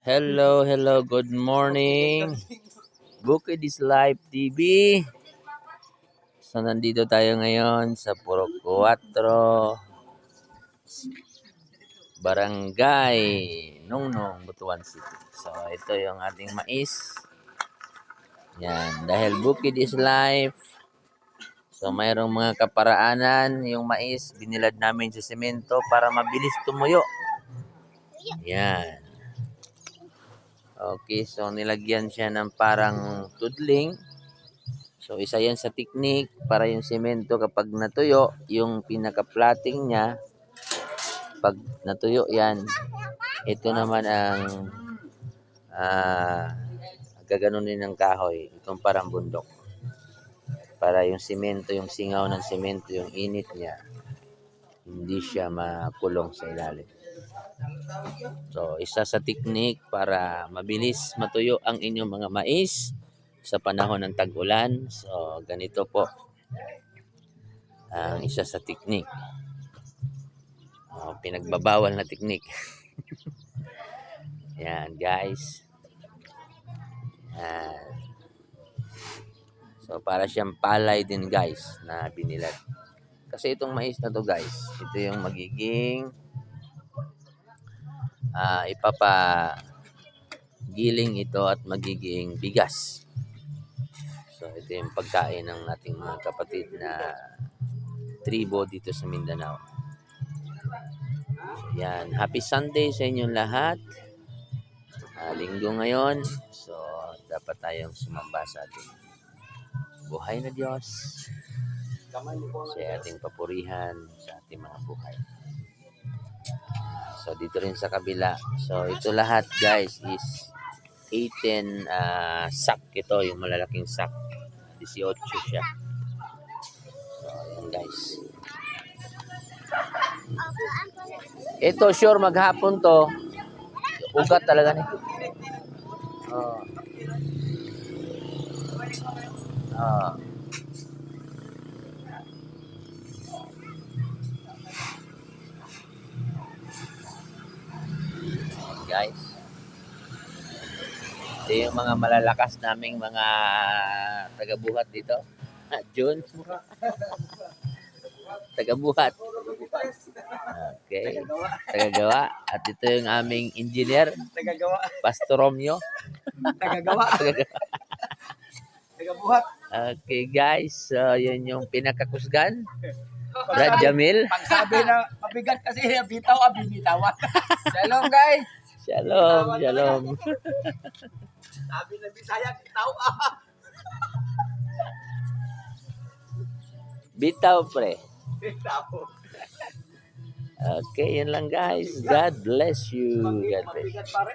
Hello, hello, good morning. Bukid is Live TV. So, nandito tayo ngayon sa Purok 4, Barangay Nungnung, Butuan City. So, ito yung ating mais. Yan, dahil Bukid is Life. So, mayroong mga kaparaanan. Yung mais, binilad namin sa semento para mabilis tumuyo. Yan. Okay, so nilagyan siya ng parang tudling. So isa yan sa technique para yung semento kapag natuyo, yung pinaka-plotting niya, pag natuyo yan, ito naman ang gaganunin ng kahoy, itong parang bundok. Para yung semento, yung singaw ng semento, yung init niya, hindi siya makulong sa ilalim. So, isa sa technique para mabilis matuyo ang inyong mga mais sa panahon ng tag-ulan. So, ganito po ang isa sa technique. Pinagbabawal na technique. Yan, guys. Yan. So, para siyang palay din, guys, na binilad. Kasi itong mais na to, guys, ito yung magiging ipapagiling ito at magiging bigas. So, ito yung pagkain ng ating mga kapatid na tribo dito sa Mindanao. So, yan. Happy Sunday sa inyong lahat. Linggo ngayon. So, dapat tayong sumamba sa ating buhay na Diyos. Sa ating papurihan, sa ating mga buhay. So, dito rin sa kabila. So, ito lahat, guys, is 18 sack ito, yung malalaking sack. 18 siya. So, ayan, guys. Ito, sure, maghapon to. Ugat talaga ni. Guys, ito yung mga malalakas naming mga tagabuhat dito. June. Tagabuhat. Okay. Tagagawa. At ito yung aming engineer. Tagagawa. Pastor Romeo. Tagagawa. Tagabuhat. Okay, guys. So, yun yung pinakakusgan. Brad Jamil. Pag sabi na mabigat kasi bitaw, binitawan. Shalom, guys. Shalom, shalom. Sabi na Bisaya, bitaw. Bitaw, pre. Bitaw. Okay, yun lang, guys. God bless you. God bless you.